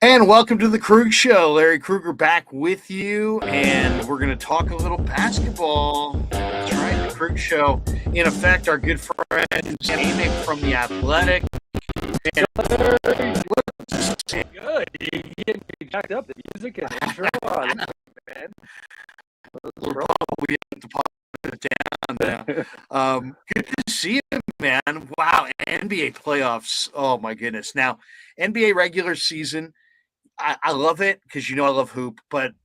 And welcome to the Krueg Show. Larry Krueger back with you, and we're going to talk a little basketball. That's right, the Krueg Show. In effect, our good friend Sam Amick from The Athletic. And Good. You get me jacked up. The music and intro. Oh, man. we have to put it down now. Good to see you, man. Wow, NBA playoffs. Oh, my goodness. Now, NBA regular season, I love it because I love hoop, but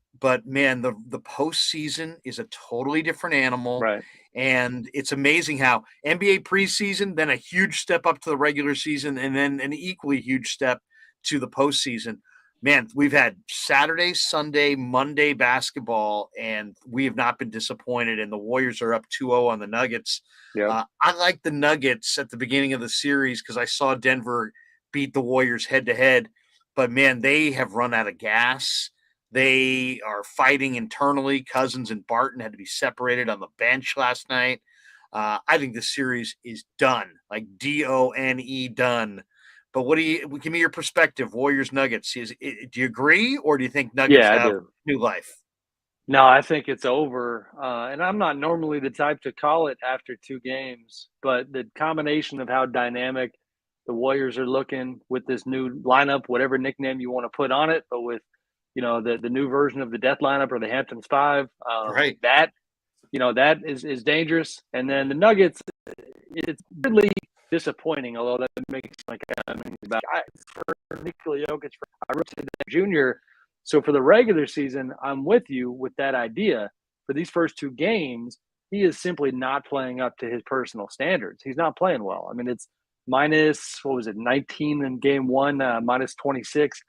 man, the postseason is a totally different animal, Right. and it's amazing how NBA preseason, then a huge step up to the regular season, and then an equally huge step to the postseason. Man, we've had Saturday, Sunday, Monday basketball, and we have not been disappointed. And the Warriors are up 2-0 on the Nuggets. Yeah. I like the Nuggets at the beginning of the series because I saw Denver beat the Warriors head to head. But, man, they have run out of gas. They are fighting internally. Cousins and Barton had to be separated on the bench last night. I think this series is done, like DONE, done. But give me your perspective, Warriors Nuggets. Do you agree, or do you think Nuggets Yeah, I have do. new life? No, I think it's over. And I'm not normally the type to call it after two games, but the combination of how dynamic the Warriors are looking with this new lineup, whatever nickname you want to put on it, but with the new version of the Death lineup or the Hamptons Five, Right. that that is dangerous. And then the Nuggets, it's really disappointing, although that makes like for Nikola Jokic, I wrote to the junior. So for the regular season, I'm with you with that idea. For these first two games, he is simply not playing up to his personal standards. He's not playing well. I mean, it's minus, 19 in game one, minus 26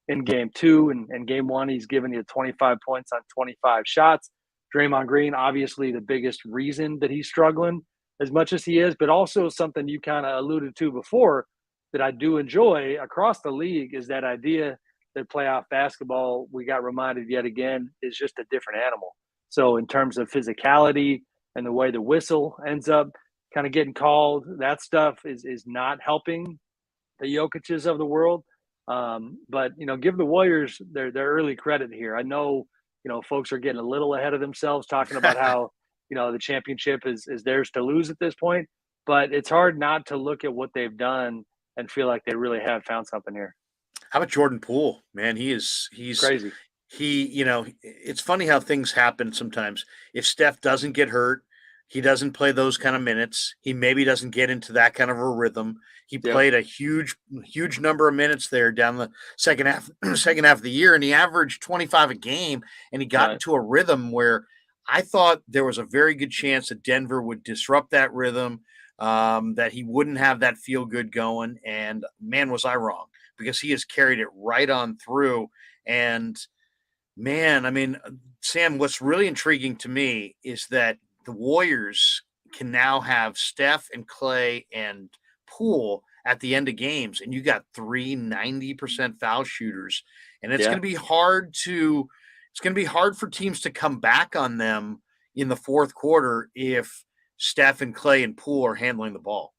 in game two. And game one, he's given you 25 points on 25 shots. Draymond Green, obviously the biggest reason that he's struggling as much as he is, but also something you kind of alluded to before that I do enjoy across the league is that idea that playoff basketball, we got reminded yet again, is just a different animal. So in terms of physicality and the way the whistle ends up kind of getting called, that stuff is not helping the Jokic's of the world. But give the Warriors their early credit here. I know folks are getting a little ahead of themselves talking about how the championship is theirs to lose at this point. But it's hard not to look at what they've done and feel like they really have found something here. How about Jordan Poole? Man, he's Crazy. it's funny how things happen sometimes. If Steph doesn't get hurt, he doesn't play those kind of minutes. He maybe doesn't get into that kind of a rhythm. He Yep. played a huge number of minutes there down the second half of the year, and he averaged 25 a game, and he got Right. into a rhythm where I thought there was a very good chance that Denver would disrupt that rhythm, that he wouldn't have that feel good going. And man, was I wrong, because he has carried it right on through. And man, I mean, Sam, what's really intriguing to me is that the Warriors can now have Steph and Clay and Poole at the end of games, and you got 90% foul shooters, and it's Yeah. going to be hard for teams to come back on them in the fourth quarter if Steph and Clay and Poole are handling the ball.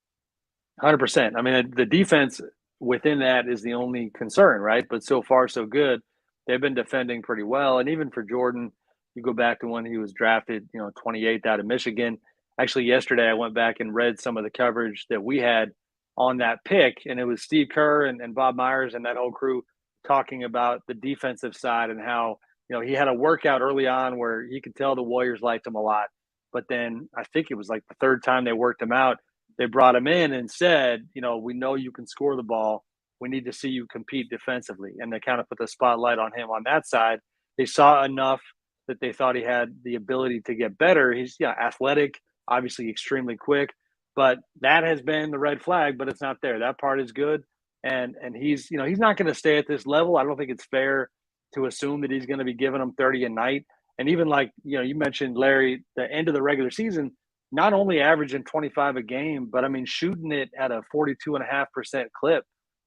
100%. I mean, the defense within that is the only concern, right? But so far, so good. They've been defending pretty well. And even for Jordan, you go back to when he was drafted, 28th out of Michigan. Actually, yesterday I went back and read some of the coverage that we had on that pick, and it was Steve Kerr and Bob Myers and that whole crew talking about the defensive side and how, he had a workout early on where you could tell the Warriors liked him a lot. But then I think it was like the third time they worked him out, they brought him in and said, we know you can score the ball. We need to see you compete defensively. And they kind of put the spotlight on him on that side. They saw enough that they thought he had the ability to get better. He's athletic, obviously extremely quick, but that has been the red flag, but it's not there. That part is good. And he's not going to stay at this level. I don't think it's fair to assume that he's going to be giving them 30 a night. And even like, you mentioned, Larry, the end of the regular season, not only averaging 25 a game, but I mean, shooting it at a 42.5% clip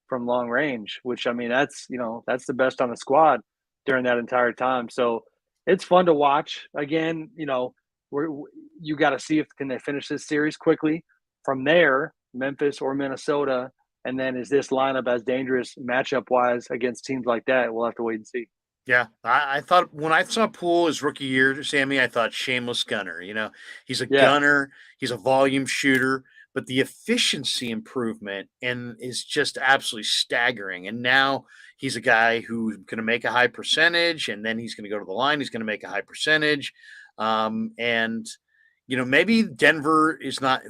from long range, which I mean, that's the best on the squad during that entire time. So it's fun to watch. Again, you got to see if can they finish this series quickly. From there, Memphis or Minnesota And then is this lineup as dangerous matchup wise against teams like that? We'll have to wait and see. Yeah, I thought when I saw Poole his rookie year, Sammy, I thought shameless gunner. He's a Yeah, gunner, he's a volume shooter, but the efficiency improvement and is just absolutely staggering. And now he's a guy who's going to make a high percentage, and then he's going to go to the line. He's going to make a high percentage, and maybe Denver is not.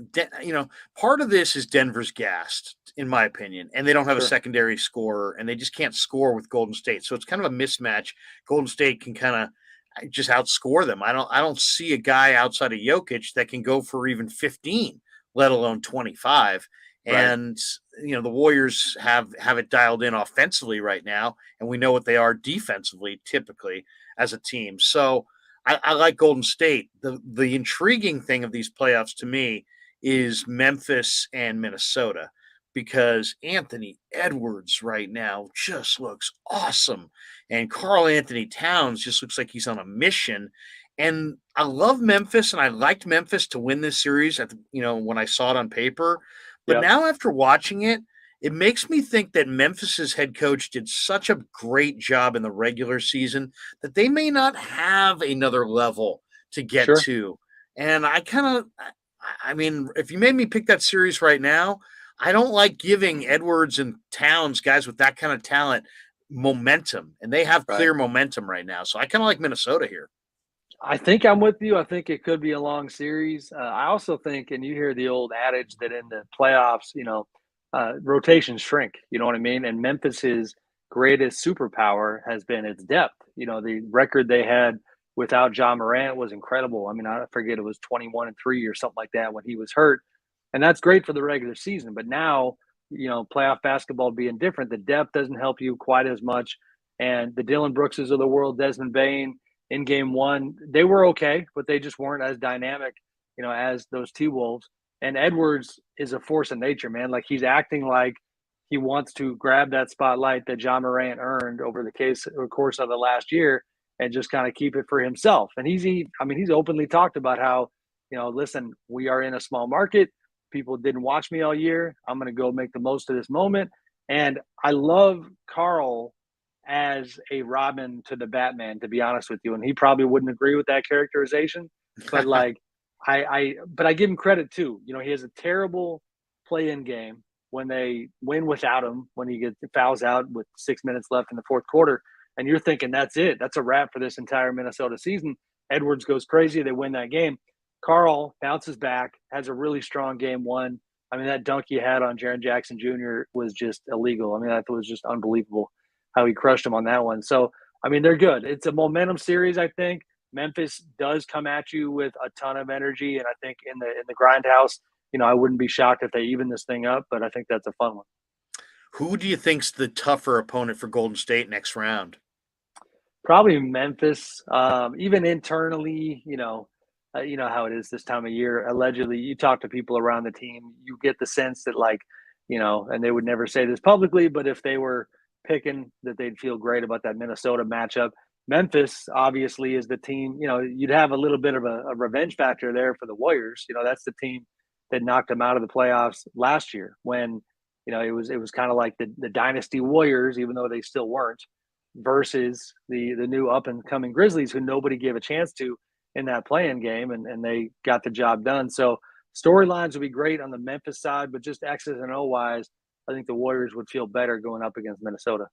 Part of this is Denver's gassed, in my opinion, and they don't have a sure. secondary scorer, and they just can't score with Golden State. So it's kind of a mismatch. Golden State can kind of just outscore them. I don't see a guy outside of Jokic that can go for even 15, let alone 25. Right. And the Warriors have it dialed in offensively right now, and we know what they are defensively typically as a team. So I like Golden State. The intriguing thing of these playoffs to me is Memphis and Minnesota, because Anthony Edwards right now just looks awesome. And Karl Anthony Towns just looks like he's on a mission. And I love Memphis, and I liked Memphis to win this series when I saw it on paper. But Yep. now after watching it, it makes me think that Memphis's head coach did such a great job in the regular season that they may not have another level to get Sure. to. And I mean, if you made me pick that series right now, I don't like giving Edwards and Towns, guys with that kind of talent, momentum. And they have Right. clear momentum right now. So I kind of like Minnesota here. I think I'm with you. I think it could be a long series. I also think, and you hear the old adage that in the playoffs, rotations shrink. You know what I mean? And Memphis's greatest superpower has been its depth. The record they had without John Morant was incredible. I mean, I forget, it was 21-3 or something like that when he was hurt, and that's great for the regular season. But now, playoff basketball being different, the depth doesn't help you quite as much. And the Dylan Brookses of the world, Desmond Bain, in game one, they were okay, but they just weren't as dynamic, as those T-Wolves. And Edwards is a force of nature, man. Like, he's acting like he wants to grab that spotlight that John Morant earned over the course of the last year and just kind of keep it for himself. And he's openly talked about how, listen, we are in a small market. People didn't watch me all year. I'm going to go make the most of this moment. And I love Carl as a Robin to the Batman, to be honest with you. And he probably wouldn't agree with that characterization, but like, but I give him credit too. He has a terrible play-in game when they win without him, when he gets fouls out with 6 minutes left in the fourth quarter. And you're thinking, that's it. That's a wrap for this entire Minnesota season. Edwards goes crazy. They win that game. Carl bounces back, has a really strong game one. I mean, that dunk he had on Jaren Jackson Jr. was just illegal. I mean, that was just unbelievable how he crushed him on that one. So, I mean, they're good. It's a momentum series, I think. Memphis does come at you with a ton of energy, and I think in the grindhouse, I wouldn't be shocked if they even this thing up, but I think that's a fun one. Who do you think's the tougher opponent for Golden State next round? Probably Memphis. Even internally, you know how it is this time of year. Allegedly, you talk to people around the team, you get the sense that, like, and they would never say this publicly, but if they were picking, that they'd feel great about that Minnesota matchup. Memphis obviously is the team. You'd have a little bit of a revenge factor there for the Warriors. That's the team that knocked them out of the playoffs last year when it was kind of like the dynasty Warriors, even though they still weren't, versus the new up and coming Grizzlies, who nobody gave a chance to in that play-in game, and they got the job done. So storylines would be great on the Memphis side, but just X's and O wise, I think the Warriors would feel better going up against Minnesota.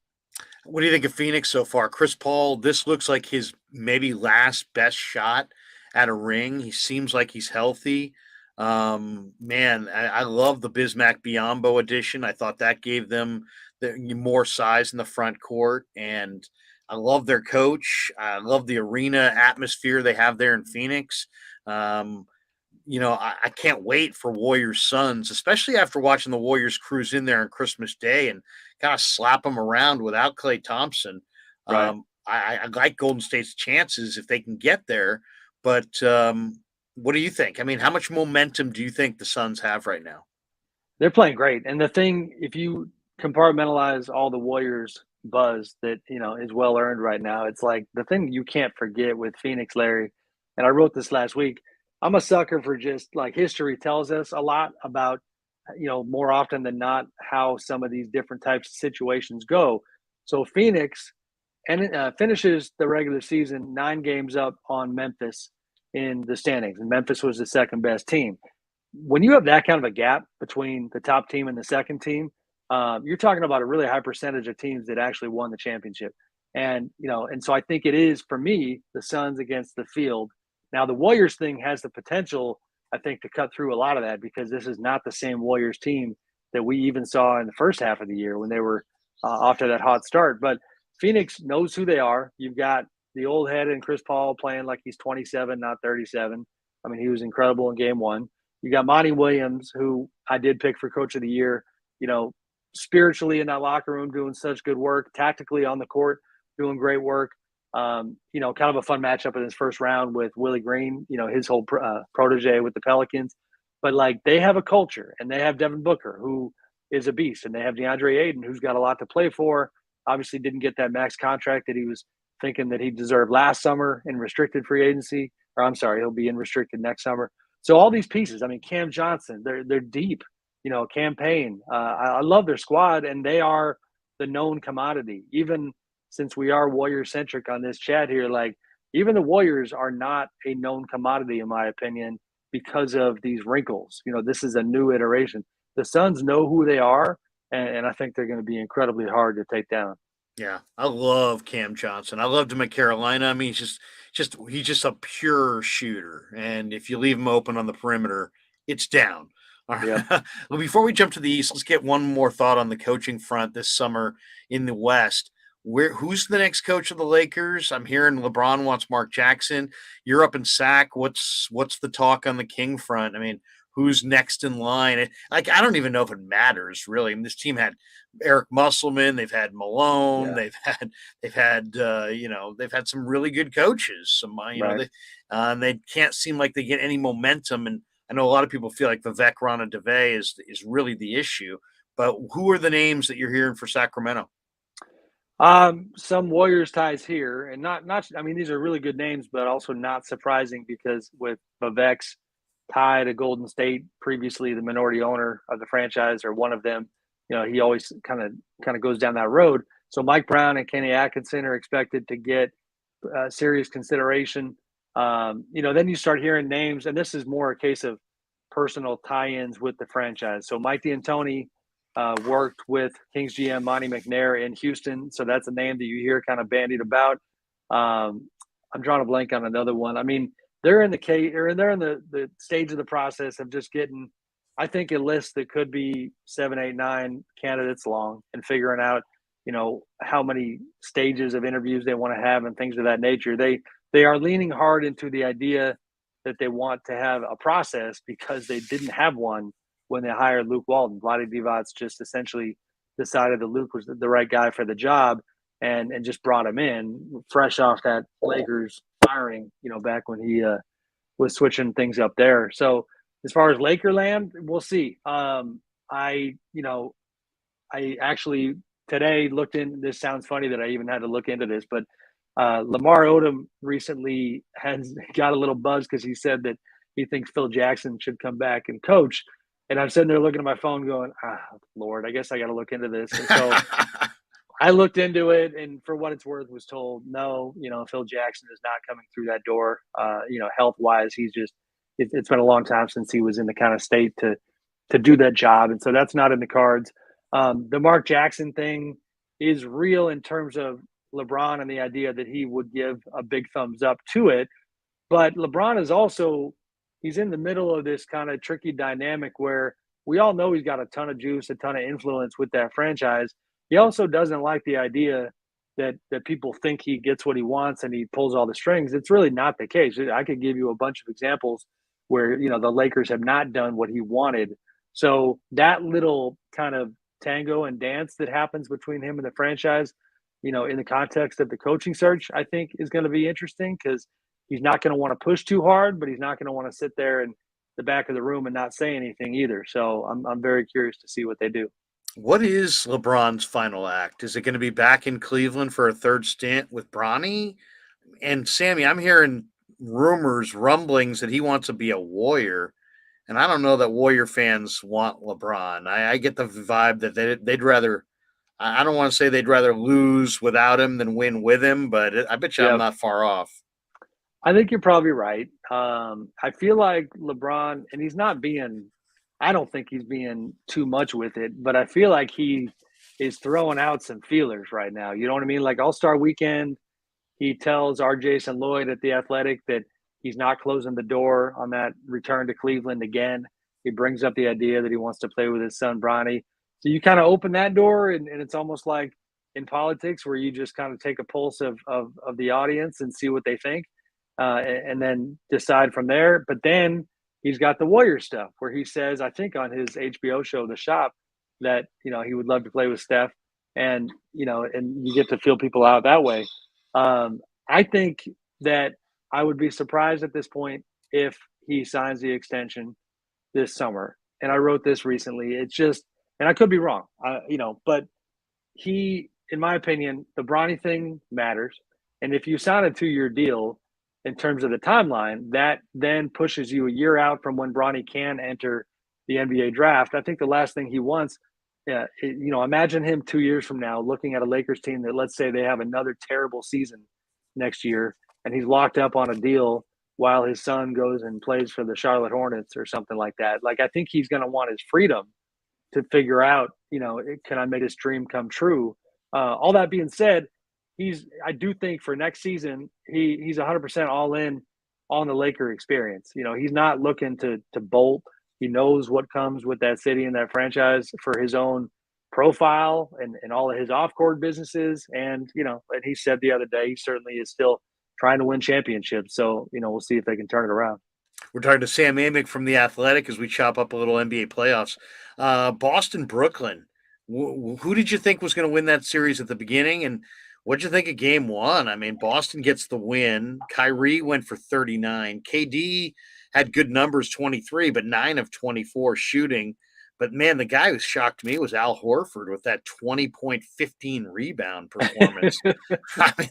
What do you think of Phoenix so far? Chris Paul, this looks like his maybe last best shot at a ring. He seems like he's healthy. Man, I love the Bismack Biyombo edition. I thought that gave them more size in the front court, and I love their coach. I love the arena atmosphere they have there in Phoenix. Um, I can't wait for Warriors Suns, especially after watching the Warriors cruise in there on Christmas Day and kind of slap them around without Klay Thompson. Right. I like Golden State's chances if they can get there. But what do you think? I mean, how much momentum do you think the Suns have right now? They're playing great. And the thing, if you compartmentalize all the Warriors buzz that, is well earned right now, it's like the thing you can't forget with Phoenix, Larry, and I wrote this last week. I'm a sucker for just, like, history tells us a lot about more often than not how some of these different types of situations go. So Phoenix finishes the regular season 9 games up on Memphis in the standings, and Memphis was the second best team. When you have that kind of a gap between the top team and the second team, you're talking about a really high percentage of teams that actually won the championship. And so I think it is, for me, the Suns against the field. Now, the Warriors thing has the potential, I think, to cut through a lot of that, because this is not the same Warriors team that we even saw in the first half of the year when they were off to that hot start. But Phoenix knows who they are. You've got the old head and Chris Paul playing like he's 27, not 37. I mean, he was incredible in game one. You got Monty Williams, who I did pick for coach of the year, spiritually in that locker room, doing such good work, tactically on the court, doing great work. Kind of a fun matchup in his first round with Willie Green, his whole protege with the Pelicans. But like, they have a culture, and they have Devin Booker, who is a beast, and they have DeAndre Ayton, who's got a lot to play for. Obviously didn't get that max contract that he was thinking that he deserved last summer in restricted free agency. Or I'm sorry, he'll be in restricted next summer. So all these pieces, I mean, Cam Johnson, they're deep, campaign. I love their squad, and they are the known commodity. Even since we are Warrior centric on this chat here, like, even the Warriors are not a known commodity, in my opinion, because of these wrinkles. This is a new iteration. The Suns know who they are, and I think they're going to be incredibly hard to take down. Yeah, I love Cam Johnson. I loved him at Carolina. I mean, he's just a pure shooter, and if you leave him open on the perimeter, it's down. All right. Yeah. Well, before we jump to the East, let's get one more thought on the coaching front this summer in the West. Who's the next coach of the Lakers? I'm hearing LeBron wants Mark Jackson. You're up in SAC. What's the talk on the King front? I mean, who's next in line? I don't even know if it matters, really. I mean, this team had Eric Musselman, they've had Malone, Yeah. they've had some really good coaches. Right. And they can't seem like they get any momentum. And I know a lot of people feel like Vivek Ranadive is really the issue. But who are the names that you're hearing for Sacramento? Some Warriors ties here, and not. I mean, these are really good names, but also not surprising, because with Vivek's tie to Golden State, previously the minority owner of the franchise, or one of them, he always kind of goes down that road. So Mike Brown and Kenny Atkinson are expected to get serious consideration. Then you start hearing names, and this is more a case of personal tie-ins with the franchise. So Mike D'Antoni worked with Kings GM Monty McNair in Houston, so that's a name that you hear kind of bandied about. I'm drawing a blank on another one. I mean, they're in the stage of the process of just getting, I think, a list that could be 7, 8, 9 candidates long, and figuring out, how many stages of interviews they want to have and things of that nature. They are leaning hard into the idea that they want to have a process, because they didn't have one when they hired Luke Walton. Vlade Divac just essentially decided that Luke was the right guy for the job, and just brought him in fresh off that Lakers firing, back when he was switching things up there. So as far as Lakerland, we'll see. I actually today looked in, this sounds funny that I even had to look into this, but Lamar Odom recently has got a little buzz, because he said that he thinks Phil Jackson should come back and coach. And I'm sitting there looking at my phone going, Lord, I guess I got to look into this. And so I looked into it, and for what it's worth, was told, no, Phil Jackson is not coming through that door. Health-wise, it's been a long time since he was in the kind of state to do that job. And so that's not in the cards. The Mark Jackson thing is real in terms of LeBron and the idea that he would give a big thumbs up to it. But LeBron is also, he's in the middle of this kind of tricky dynamic where we all know he's got a ton of juice, a ton of influence with that franchise. He also doesn't like the idea that people think he gets what he wants and he pulls all the strings. It's really not the case. I could give you a bunch of examples where, the Lakers have not done what he wanted. So that little kind of tango and dance that happens between him and the franchise, in the context of the coaching search, I think is going to be interesting, because he's not going to want to push too hard, but he's not going to want to sit there in the back of the room and not say anything either. So I'm very curious to see what they do. What is LeBron's final act? Is it going to be back in Cleveland for a third stint with Bronny? And Sammy, I'm hearing rumblings that he wants to be a Warrior. And I don't know that Warrior fans want LeBron. I get the vibe that they'd rather. I don't want to say they'd rather lose without him than win with him, but I bet you I'm Yep. not far off. I think you're probably right. I feel like LeBron, and he's not being, I don't think he's being too much with it, but I feel like he is throwing out some feelers right now. You know what I mean? Like All Star Weekend, he tells our Jason Lloyd at The Athletic that he's not closing the door on that return to Cleveland again. He brings up the idea that he wants to play with his son, Bronny. So you kind of open that door, and it's almost like in politics where you just kind of take a pulse of the audience and see what they think, and then decide from there. But then he's got the Warrior stuff where he says, I think on his HBO show, The Shop, that he would love to play with Steph, and and you get to feel people out that way. I think that I would be surprised at this point if he signs the extension this summer. And I wrote this recently. It's just, and I could be wrong, but he, in my opinion, the Bronny thing matters. And if you sign a 2-year deal in terms of the timeline, that then pushes you a year out from when Bronny can enter the NBA draft. I think the last thing he wants, yeah, imagine him 2 years from now looking at a Lakers team that, let's say, they have another terrible season next year, and he's locked up on a deal while his son goes and plays for the Charlotte Hornets or something like that. Like, I think he's going to want his freedom to figure out, can I make this dream come true? All that being said, I do think for next season, he's 100% all in on the Laker experience. He's not looking to bolt. He knows what comes with that city and that franchise for his own profile and all of his off-court businesses. And, and he said the other day, he certainly is still trying to win championships. So, we'll see if they can turn it around. We're talking to Sam Amick from The Athletic as we chop up a little NBA playoffs. Boston, Brooklyn. Who did you think was going to win that series at the beginning? And what'd you think of game one? I mean, Boston gets the win. Kyrie went for 39. KD had good numbers, 23, but 9 of 24 shooting. But, man, the guy who shocked me was Al Horford with that 20-point, 15-rebound performance. I mean,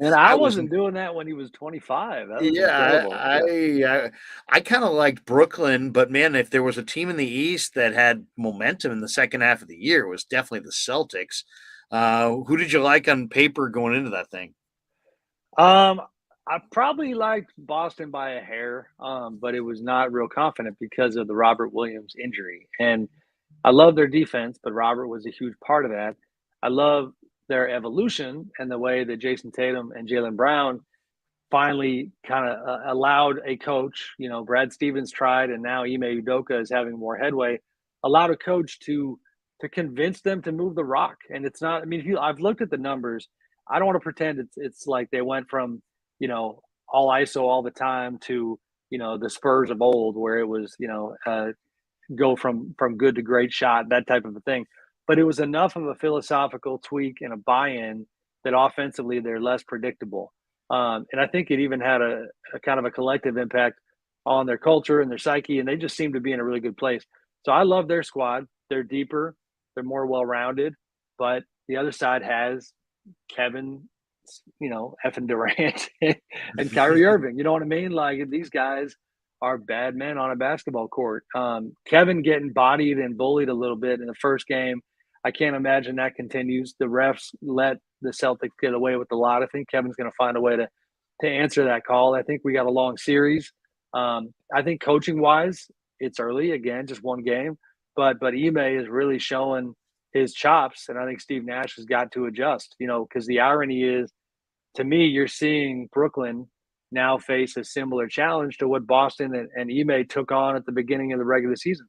and I wasn't doing that when he was 25. That was incredible. I kind of liked Brooklyn, but, man, if there was a team in the East that had momentum in the second half of the year, it was definitely the Celtics. Who did you like on paper going into that thing? I probably liked Boston by a hair, but it was not real confident because of the Robert Williams injury. And I love their defense, but Robert was a huge part of that. I love their evolution and the way that Jason Tatum and Jaylen Brown finally kind of allowed a coach, Brad Stevens tried, and now Ime Udoka is having more headway, allowed a coach to convince them to move the rock. And it's not, I mean, I've looked at the numbers. I don't want to pretend it's like they went from, all ISO all the time to, the Spurs of old where it was, go from good to great shot, that type of a thing. But it was enough of a philosophical tweak and a buy-in that offensively they're less predictable. And I think it even had a kind of a collective impact on their culture and their psyche, and they just seem to be in a really good place. So I love their squad. They're deeper, they're more well-rounded, but the other side has Kevin, effing Durant and Kyrie Irving. You know what I mean? Like, these guys are bad men on a basketball court. Kevin getting bodied and bullied a little bit in the first game. I can't imagine that continues. The refs let the Celtics get away with a lot. I think Kevin's going to find a way to answer that call. I think we got a long series. I think coaching wise, it's early again, just one game, but Ime is really showing his chops, and I think Steve Nash has got to adjust. Because the irony is, to me, you're seeing Brooklyn now face a similar challenge to what Boston and Ime took on at the beginning of the regular season.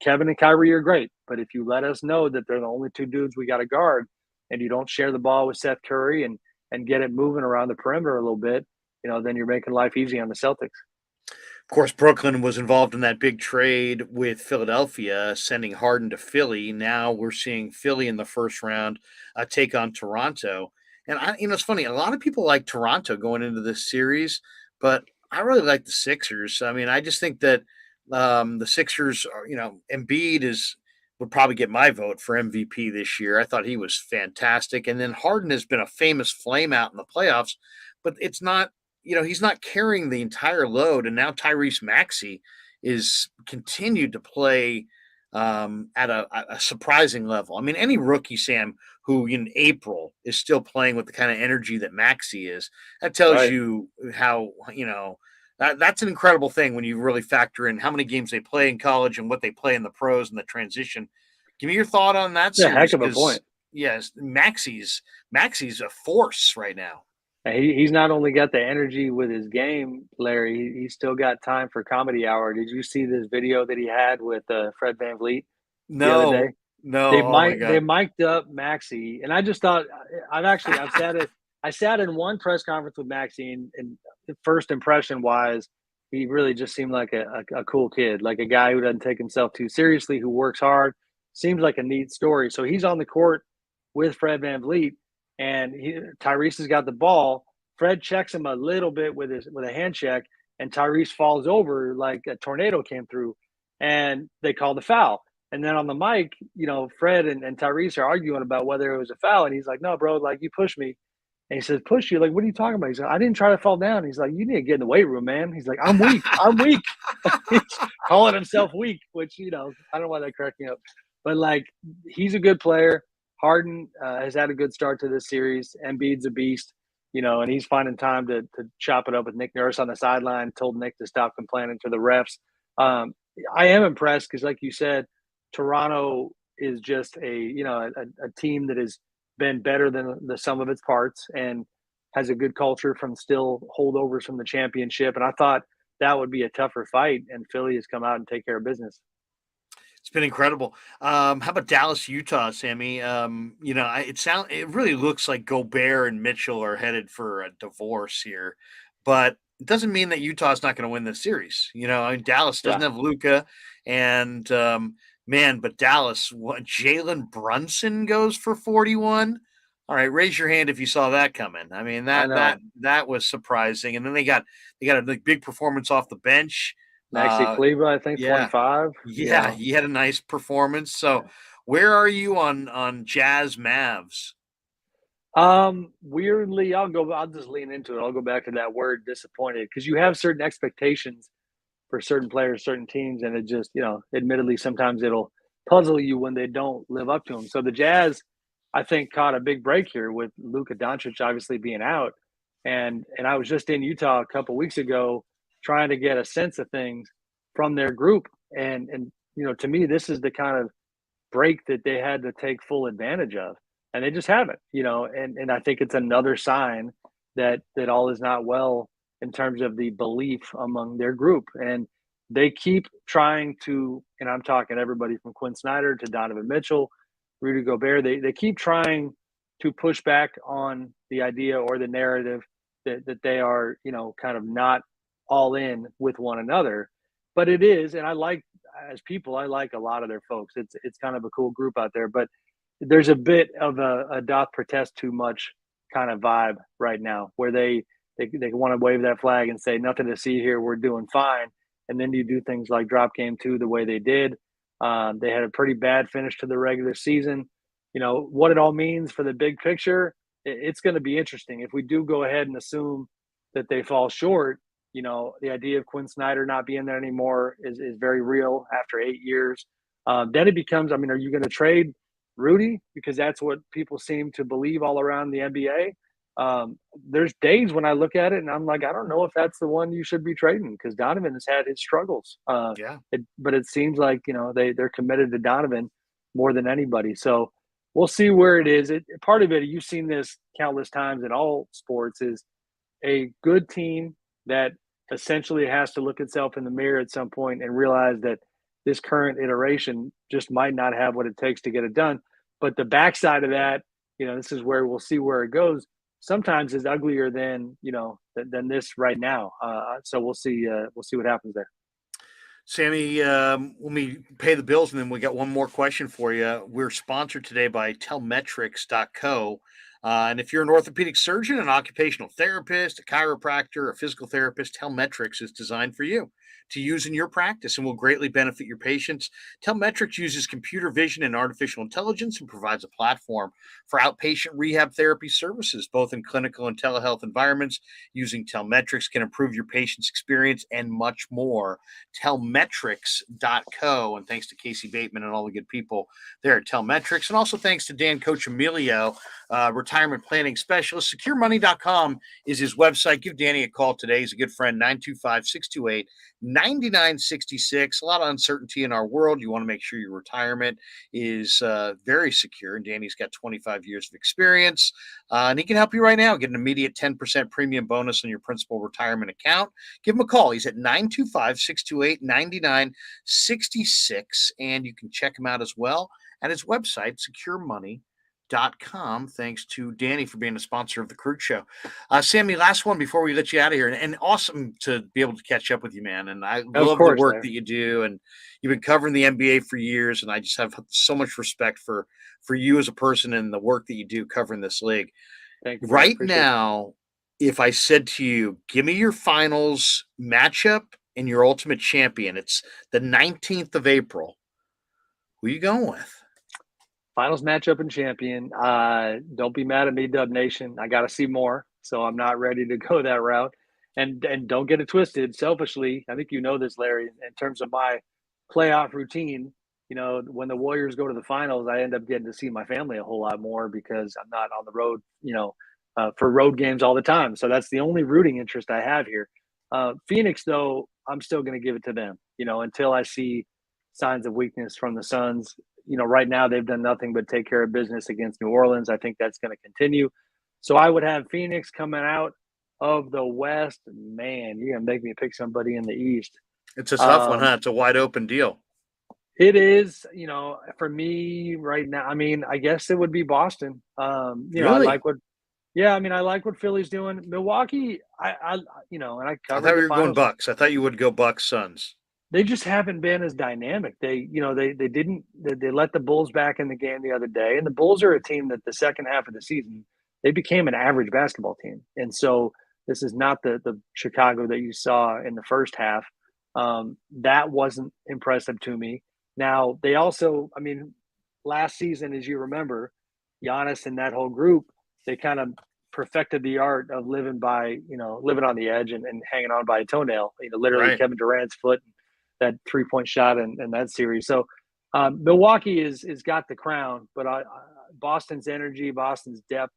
Kevin and Kyrie are great, but if you let us know that they're the only two dudes we got to guard, and you don't share the ball with Seth Curry and get it moving around the perimeter a little bit, then you're making life easy on the Celtics. Of course, Brooklyn was involved in that big trade with Philadelphia, sending Harden to Philly. Now we're seeing Philly in the first round take on Toronto. And it's funny. A lot of people like Toronto going into this series, but I really like the Sixers. I mean, I just think that the Sixers are, Embiid would probably get my vote for MVP this year. I thought he was fantastic. And then Harden has been a famous flame out in the playoffs, but it's not, he's not carrying the entire load. And now Tyrese Maxey is continued to play at a surprising level. I mean, any rookie, Sam, who in April is still playing with the kind of energy that Maxey is, that tells Right. you how, that's an incredible thing when you really factor in how many games they play in college and what they play in the pros and the transition. Give me your thought on that It's a heck series of a because, point. yes, Maxey's a force right now. And he's not only got the energy with his game, Larry, he's still got time for comedy hour. Did you see this video that he had with Fred VanVleet the other No, day? no, oh my They God. mic'd up Maxey, and I just thought I sat in one press conference with Maxey, and the first impression wise, he really just seemed like a cool kid, like a guy who doesn't take himself too seriously, who works hard. Seems like a neat story. So he's on the court with Fred VanVleet, and Tyrese has got the ball. Fred checks him a little bit with a hand check, and Tyrese falls over like a tornado came through, and they call the foul. And then on the mic, Fred and Tyrese are arguing about whether it was a foul. And he's like, no, bro, like you pushed me. And he says, push you? Like, what are you talking about? He's like, I didn't try to fall down. He's like, you need to get in the weight room, man. He's like, I'm weak. I'm weak. He's calling himself weak, which, I don't know why that cracked me up. But like, he's a good player. Harden has had a good start to this series. Embiid's a beast, and he's finding time to chop it up with Nick Nurse on the sideline, told Nick to stop complaining to the refs. I am impressed because, like you said, Toronto is just a team that has been better than the sum of its parts and has a good culture from still holdovers from the championship. And I thought that would be a tougher fight, and Philly has come out and take care of business. It's been incredible. How about Dallas, Utah, Sammy? It really looks like Gobert and Mitchell are headed for a divorce here, but it doesn't mean that Utah's not going to win this series. I mean, Dallas doesn't Yeah, have Luca, and man, but Dallas, what Jalen Brunson goes for 41. All right, raise your hand if you saw that coming. I mean I that was surprising, and then they got a big performance off the bench. Maxi Kleber, I think Yeah, 25. yeah, he had a nice performance. So, where are you on Jazz Mavs? Weirdly, I'll just lean into it. I'll go back to that word disappointed because you have certain expectations for certain players, certain teams, and it just, admittedly, sometimes it'll puzzle you when they don't live up to them. So the Jazz, I think, caught a big break here with Luka Doncic obviously being out, and I was just in Utah a couple weeks ago trying to get a sense of things from their group, and to me, this is the kind of break that they had to take full advantage of, and they just haven't. And I think it's another sign that all is not well in terms of the belief among their group. And they keep trying to, and I'm talking everybody from Quinn Snyder to Donovan Mitchell, Rudy Gobert, they keep trying to push back on the idea or the narrative that they are, kind of not all in with one another. But it is, and I like, as people, I like a lot of their folks. It's kind of a cool group out there, but there's a bit of a doth protest too much kind of vibe right now where they want to wave that flag and say nothing to see here, we're doing fine. And then you do things like drop game two the way they did. They had a pretty bad finish to the regular season. What it all means for the big picture, it's going to be interesting. If we do go ahead and assume that they fall short, the idea of Quinn Snyder not being there anymore is very real after 8 years. Then it becomes, I mean, are you going to trade Rudy? Because that's what people seem to believe all around the NBA. There's days when I look at it and I'm like, I don't know if that's the one you should be trading because Donovan has had his struggles. Yeah. But it seems like, they're committed to Donovan more than anybody. So we'll see where it is. Part of it, you've seen this countless times in all sports, is a good team that essentially has to look itself in the mirror at some point and realize that this current iteration just might not have what it takes to get it done. But the backside of that, this is where we'll see where it goes. Sometimes is uglier than than this right now. So we'll see. We'll see what happens there. Sammy, let me pay the bills, and then we got one more question for you. We're sponsored today by Telmetrics.co. And if you're an orthopedic surgeon, an occupational therapist, a chiropractor, a physical therapist, Telmetrics is designed for you to use in your practice and will greatly benefit your patients. Telmetrics uses computer vision and artificial intelligence and provides a platform for outpatient rehab therapy services, both in clinical and telehealth environments. Using Telmetrics can improve your patient's experience and much more. Telmetrics.co. And thanks to Casey Bateman and all the good people there at Telmetrics. And also thanks to Dan Coach Emilio, retirement planning specialist. SecureMoney.com is his website. Give Danny a call today. He's a good friend, 925-628-9966. A lot of uncertainty in our world. You want to make sure your retirement is very secure. And Danny's got 25 years of experience. And he can help you right now. Get an immediate 10% premium bonus on your principal retirement account. Give him a call. He's at 925-628-9966. And you can check him out as well at his website, SecureMoney.com. Thanks to Danny for being a sponsor of the Krueg Show. Sammy, last one before we let you out of here. And awesome to be able to catch up with you, man. And I love the work that you do. And you've been covering the NBA for years. And I just have so much respect for you as a person and the work that you do covering this league. Thank you. Right now, if I said to you, give me your finals matchup and your ultimate champion, it's the 19th of April. Who are you going with? Finals matchup and champion. Don't be mad at me, Dub Nation. I got to see more, so I'm not ready to go that route. And don't get it twisted. Selfishly, I think you know this, Larry, in terms of my playoff routine, when the Warriors go to the finals, I end up getting to see my family a whole lot more because I'm not on the road, for road games all the time. So that's the only rooting interest I have here. Phoenix, though, I'm still going to give it to them, until I see signs of weakness from the Suns. Right now they've done nothing but take care of business against New Orleans. I think that's going to continue. So I would have Phoenix coming out of the West. Man, you're going to make me pick somebody in the East. It's a tough one, huh? It's a wide open deal. It is, for me right now. I mean, I guess it would be Boston. Really? I like what Philly's doing. Milwaukee, and I covered. I thought you were going Bucks. I thought you would go Bucks Suns. They just haven't been as dynamic. They let the Bulls back in the game the other day, and the Bulls are a team that the second half of the season they became an average basketball team, and so this is not the Chicago that you saw in the first half. That wasn't impressive to me. Now, they also, last season, as you remember, Giannis and that whole group, they kind of perfected the art of living on the edge and hanging on by a toenail. Literally right. Kevin Durant's foot, that 3-point shot in that series. So Milwaukee is got the crown, but Boston's energy, Boston's depth,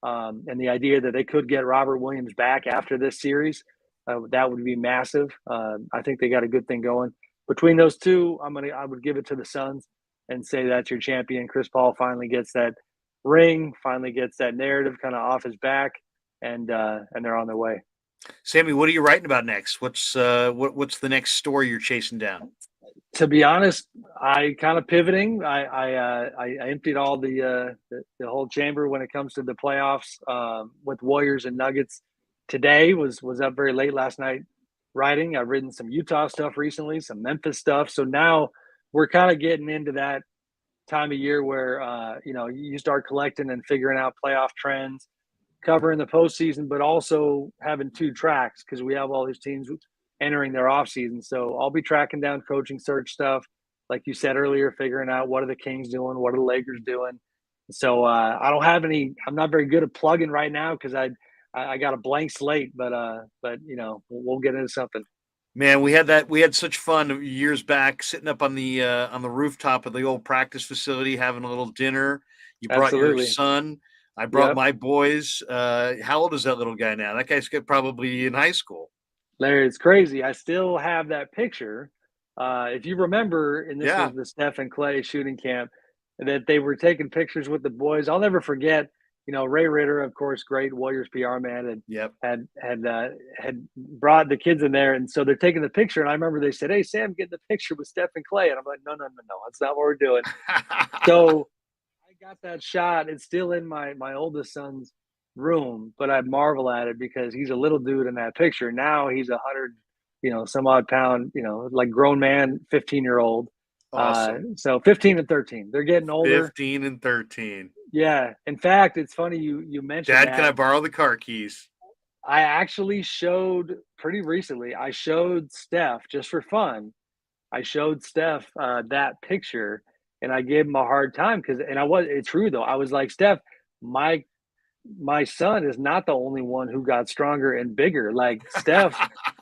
and the idea that they could get Robert Williams back after this series, that would be massive. I think they got a good thing going. Between those two, I would give it to the Suns and say that's your champion. Chris Paul finally gets that ring, finally gets that narrative kind of off his back, and they're on their way. Sammy, what are you writing about next? What's the next story you're chasing down? To be honest, I kind of pivoting. I emptied all the whole chamber when it comes to the playoffs with Warriors and Nuggets. Today was up very late last night writing. I've written some Utah stuff recently, some Memphis stuff. So now we're kind of getting into that time of year where you start collecting and figuring out playoff trends, covering the postseason, but also having two tracks because we have all these teams entering their off season. So I'll be tracking down coaching search stuff, like you said earlier, figuring out what are the Kings doing, what are the Lakers doing. So I don't have any. I'm not very good at plugging right now because I got a blank slate, but we'll get into something. Man, we had such fun years back sitting up on the rooftop of the old practice facility having a little dinner. You brought Absolutely. your son. I brought my boys. How old is that little guy now? That guy's probably in high school. Larry, it's crazy. I still have that picture. If you remember, and this was the Steph and Clay shooting camp, that they were taking pictures with the boys. I'll never forget. Ray Ritter, of course, great Warriors PR man, and had brought the kids in there, and so they're taking the picture. And I remember they said, "Hey, Sam, get the picture with Steph and Clay," and I'm like, "No, that's not what we're doing." So I got that shot. It's still in my oldest son's room, but I marvel at it because he's a little dude in that picture. Now he's 100, some odd pound, like grown man, 15-year-old. Awesome. So 15 and 13, they're getting older. 15 and 13. Yeah. In fact, it's funny you mentioned Dad, that. can I borrow the car keys? I actually showed pretty recently. I showed Steph just for fun. I showed Steph that picture, and I gave him a hard time because, and I was, it's true though. I was like, Steph, my my son is not the only one who got stronger and bigger. Like Steph,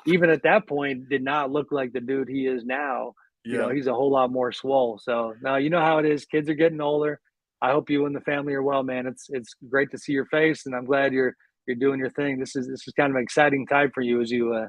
even at that point, did not look like the dude he is now. You know, Yeah. he's a whole lot more swole. So now you know how it is. Kids are getting older. I hope you and the family are well, man. It's great to see your face, and I'm glad you're doing your thing. This is kind of an exciting time for you as you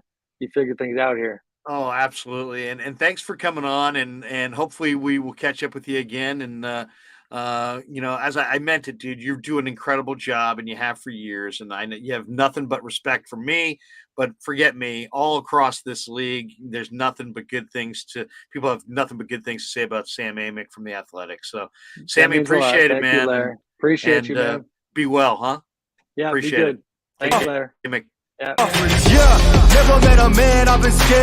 figure things out here. Oh, absolutely. And thanks for coming on, and hopefully we will catch up with you again. And as I meant it, dude, you're doing an incredible job, and you have for years. And I know you have nothing but respect for me, but forget me, all across this league, there's nothing but good things to people have nothing but good things to say about Sam Amick from the Athletics. So That Sammy, means a lot. appreciate it, Thank you, man. Larry. Appreciate you, And man. be well, huh? Yeah, be Appreciate it. good. Take Thanks, care, Larry. Amick. Yeah. Yeah, never met a man I've been scared.